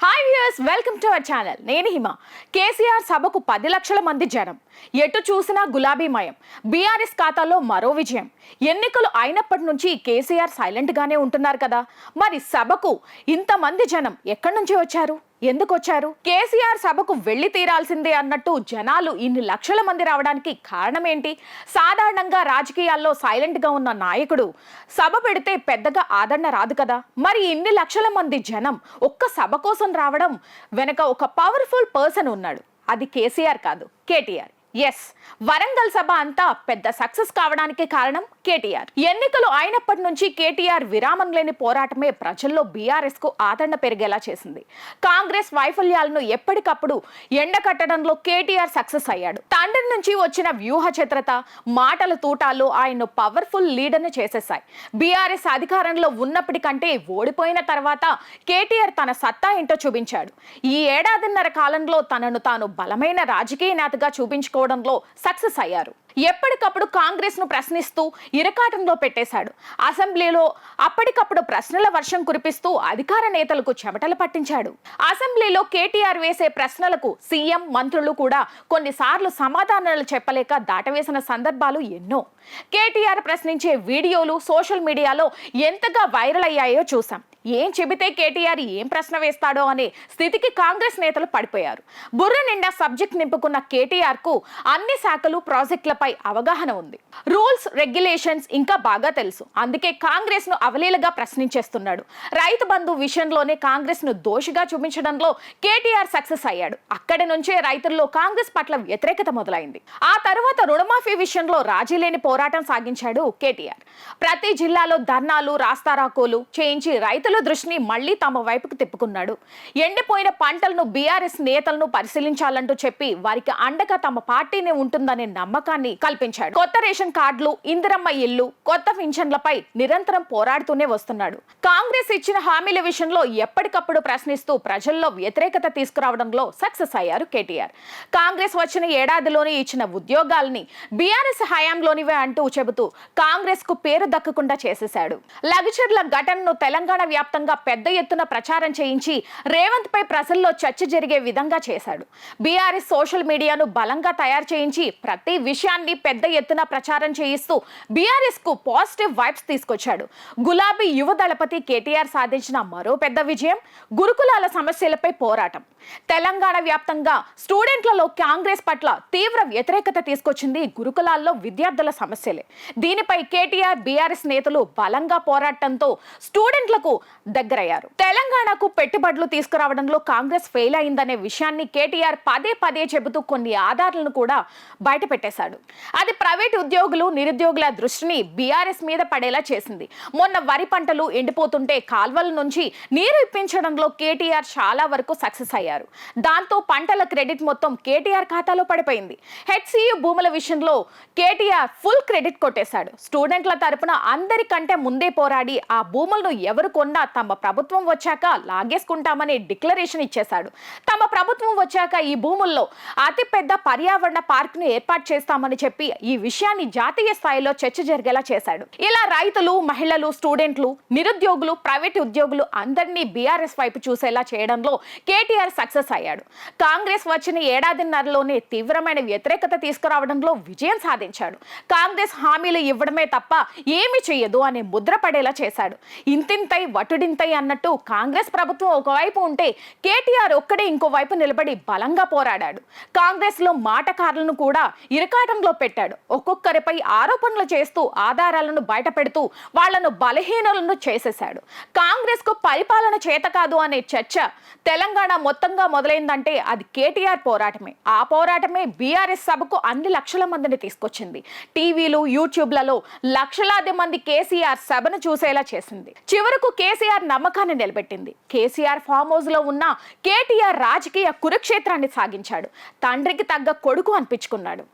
Hi viewers, welcome to our channel. నేను హిమ. కేసీఆర్ సభకు 10 లక్షల మంది జనం, ఎటు చూసినా గులాబీమయం. బీఆర్ఎస్ ఖాతాలో మరో విజయం. ఎన్నికలు అయినప్పటి నుంచి కేసీఆర్ సైలెంట్ గానే ఉంటున్నారు కదా. మరి సభకు ఇంతమంది జనం ఎక్కడి నుంచి వచ్చారు, ఎందుకు వచ్చారు? కేసీఆర్ సభకు వెళ్లి తీరాల్సిందే అన్నట్టు జనాలు ఇన్ని లక్షల మంది రావడానికి కారణం ఏంటి? సాధారణంగా రాజకీయాల్లో సైలెంట్ గా ఉన్న నాయకుడు సభ పెడితే పెద్దగా ఆదరణ రాదు కదా. మరి ఇన్ని లక్షల మంది జనం ఒక్క సభ కోసం రావడం వెనక ఒక పవర్ఫుల్ పర్సన్ ఉన్నాడు. అది కేసీఆర్ కాదు, కేటీఆర్. ఎస్, వరంగల్ సభ అంతా పెద్ద సక్సెస్ కావడానికి కారణం కేటీఆర్. ఎన్నికలు అయినప్పటి నుంచి కేటీఆర్ విరామం లేని పోరాటమే ప్రజల్లో బీఆర్ఎస్ కు ఆదరణ పెరిగేలా చేసింది. కాంగ్రెస్ వైఫల్యాలను ఎప్పటికప్పుడు ఎండకట్టడంలో కేటీఆర్ సక్సెస్ అయ్యాడు. తండ్రి నుంచి వచ్చిన వ్యూహ చిత్రత, మాటల తూటాలు ఆయన్ను పవర్ఫుల్ లీడర్ని చేసేశాయి. బీఆర్ఎస్ అధికారంలో ఉన్నప్పటికంటే ఓడిపోయిన తర్వాత కేటీఆర్ తన సత్తా ఏంటో చూపించాడు. ఈ ఏడాదిన్నర కాలంలో తనను తాను బలమైన రాజకీయ నేతగా చూపించుకో సక్సెస్ అయ్యారు. ఎప్పటికప్పుడు కాంగ్రెస్ ను ప్రశ్నిస్తూ ఇరకాటంలో పెట్టేశాడు. అసెంబ్లీలో అప్పటికప్పుడు ప్రశ్నల వర్షం కురిపిస్తూ అధికార నేతలకు చెమటలు పట్టించాడు. అసెంబ్లీలో కేటీఆర్ వేసే ప్రశ్నలకు సీఎం, మంత్రులు కూడా కొన్నిసార్లు సమాధానాలు చెప్పలేక దాటవేసిన సందర్భాలు ఎన్నో. కేటీఆర్ ప్రశ్నించే వీడియోలు సోషల్ మీడియాలో ఎంతగా వైరల్ అయ్యాయో చూసాం. ఏం చెబితే కేటీఆర్ ఏం ప్రశ్న వేస్తాడో అనే స్థితికి కాంగ్రెస్ నేతలు పడిపోయారు. బుర్ర నిండా సబ్జెక్ట్ నింపుకున్న కేటీఆర్ కు అన్ని శాఖలు, ప్రాజెక్టులపై అవగాహన ఉంది. రూల్స్, రెగ్యులేషన్స్ ఇంకా బాగా తెలుసు. అందుకే కాంగ్రెస్ ను అవలీలగా ప్రశ్నించేస్తున్నాడు. రైతు బంధు విషయంలోనే కాంగ్రెస్ ను దోషిగా చూపించడంలో కేటీఆర్ సక్సెస్ అయ్యాడు. అక్కడి నుంచే రైతుల్లో కాంగ్రెస్ పట్ల వ్యతిరేకత మొదలైంది. ఆ తర్వాత రుణమాఫీ విషయంలో రాజీ లేని పోరాటం సాగించాడు కేటీఆర్. ప్రతి జిల్లాలో ధర్నాలు, రాస్తారోకోలు చేయించి రైతుల దృష్టిని మళ్లీ తమ వైపుకు తిప్పుకున్నాడు. ఎండిపోయిన పంటలను బీఆర్ఎస్ నేతలను పరిశీలించాలంటూ చెప్పి వారికి అండగా తమ పార్టీనే ఉంటుందనే నమ్మకాన్ని కల్పించాడు. కొత్త రేషన్ కార్డులు, ఇందిరమ్మ ఇల్లు, కొత్త పింఛన్లపై నిరంతరం పోరాడుతూనే వస్తున్నాడు. కాంగ్రెస్ ఇచ్చిన హామీల విషయంలో ఎప్పటికప్పుడు ప్రశ్నిస్తూ ప్రజల్లో వ్యతిరేకత తీసుకురావడంలో సక్సెస్ అయ్యారు కేటీఆర్. కాంగ్రెస్ వచ్చిన ఏడాదిలోనే ఇచ్చిన ఉద్యోగాల్ని బీఆర్ఎస్ హయాంలోనివే అంటూ చెబుతూ కాంగ్రెస్ కు పేరు దక్కకుండా చేసేశాడు. లగచర్ల ఘటనను తెలంగాణ వ్యాప్తంగా పెద్ద ఎత్తున ప్రచారం చేయించి రేవంత్ పై ప్రజల్లో చర్చ జరిగే విధంగా చేశాడు. బీఆర్ఎస్ సోషల్ మీడియాను బలంగా తయారు చేయించి ప్రతి విషయాన్ని పెద్ద ఎత్తున ప్రచారం చేయిస్తూ బీఆర్ఎస్ కు పాజిటివ్ వైబ్స్ తీసుకొచ్చాడు. గులాబీ యువ దళపతి కేటీఆర్ సాధించిన మరో పెద్ద విజయం గురుకులాల సమస్యలపై పోరాటం. తెలంగాణ వ్యాప్తంగా స్టూడెంట్లలో కాంగ్రెస్ పట్ల తీవ్ర వ్యతిరేకత తీసుకొచ్చింది గురుకులాల్లో విద్యార్థుల సమస్యలే. దీనిపై కేటీఆర్, బీఆర్ఎస్ నేతలు బలంగా పోరాటంతో స్టూడెంట్లకు దగ్గరయ్యారు. తెలంగాణకు పెట్టుబడులు తీసుకురావడంలో కాంగ్రెస్ ఫెయిల్ అయిందనే విషయాన్ని కేటీఆర్ పదే పదే చెబుతూ కొన్ని ఆధారాలను కూడా బయట పెట్టేశాడు. అది ప్రైవేట్ ఉద్యోగులు, నిరుద్యోగుల దృష్టిని బీఆర్ఎస్ మీద పడేలా చేసింది. మొన్న వరి పంటలు ఎండిపోతుంటే కాల్వల నుంచి నీరు ఇప్పించడంలో కేటీఆర్ చాలా వరకు సక్సెస్ అయ్యారు. దాంతో పంటల క్రెడిట్ మొత్తం కేటీఆర్ ఖాతాలో పడిపోయింది. హెచ్సియు భూముల విషయంలో కేటీఆర్ ఫుల్ క్రెడిట్ కొట్టేశాడు. స్టూడెంట్ల తరపున అందరికంటే ముందే పోరాడి ఆ భూములను ఎవరు కొన్నా తమ ప్రభుత్వం వచ్చాక లాగేసుకుంటామని డిక్లరేషన్ ఇచ్చేశాడు. తమ ప్రభుత్వం వచ్చాక ఈ భూముల్లో అతిపెద్ద పర్యావరణ పార్క్ ను ఏర్పాటు చేస్తామని చెప్పి ఈ విషయాన్ని జాతీయ స్థాయిలో చర్చ జరిగేలా చేశాడు. ఇలా రైతులు, మహిళలు, స్టూడెంట్లు, నిరుద్యోగులు, ప్రైవేట్ ఉద్యోగులు అందరినీ బీఆర్ఎస్ వైపు చూసేలా చేయడంలో కేటీఆర్ సక్సెస్ అయ్యాడు. కాంగ్రెస్ వచ్చిన ఏడాదిన్నరలోనే తీవ్రమైన వ్యతిరేకత తీసుకురావడంలో విజయం సాధించాడు. కాంగ్రెస్ హామీలు ఇవ్వడమే తప్ప ఏమీ చెయ్యదు అనే ముద్ర పడేలా చేశాడు. ఇంతింతై వటుడింతై అన్నట్టు కాంగ్రెస్ ప్రభుత్వం ఒకవైపు ఉంటే కేటీఆర్ ఒక్కడే ఇంకోవైపు నిలబడి బలంగా పోరాడాడు. కాంగ్రెస్ లో మాటకారులను కూడా ఇరకాటంలో పెట్టాడు. ఒక్కొక్కరిపై ఆరోపణలు చేస్తూ ఆధారాలను బయట పెడుతూ వాళ్లను బలహీనులను చేసేశాడు. కాంగ్రెస్ కు పరిపాలన చేత కాదు అనే చర్చ తెలంగాణ మొత్తంగా మొదలైందంటే అది కేటీఆర్ పోరాటమే. ఆ పోరాటమే బీఆర్ఎస్ సభకు అన్ని లక్షల మందిని తీసుకొచ్చింది. టీవీలు, యూట్యూబ్లలో లక్షలాది మంది కేసీఆర్ సభను చూసేలా చేసింది. చివరకు కేసీఆర్ నమ్మకాన్ని నిలబెట్టింది. కేసీఆర్ ఫామ్ హౌస్ లో ఉన్న కేటీఆర్ రాజకీయ కురుక్షేత్రాన్ని సాగించాడు. తండ్రికి తగ్గ కొడుకు అనిపించుకున్నాడు.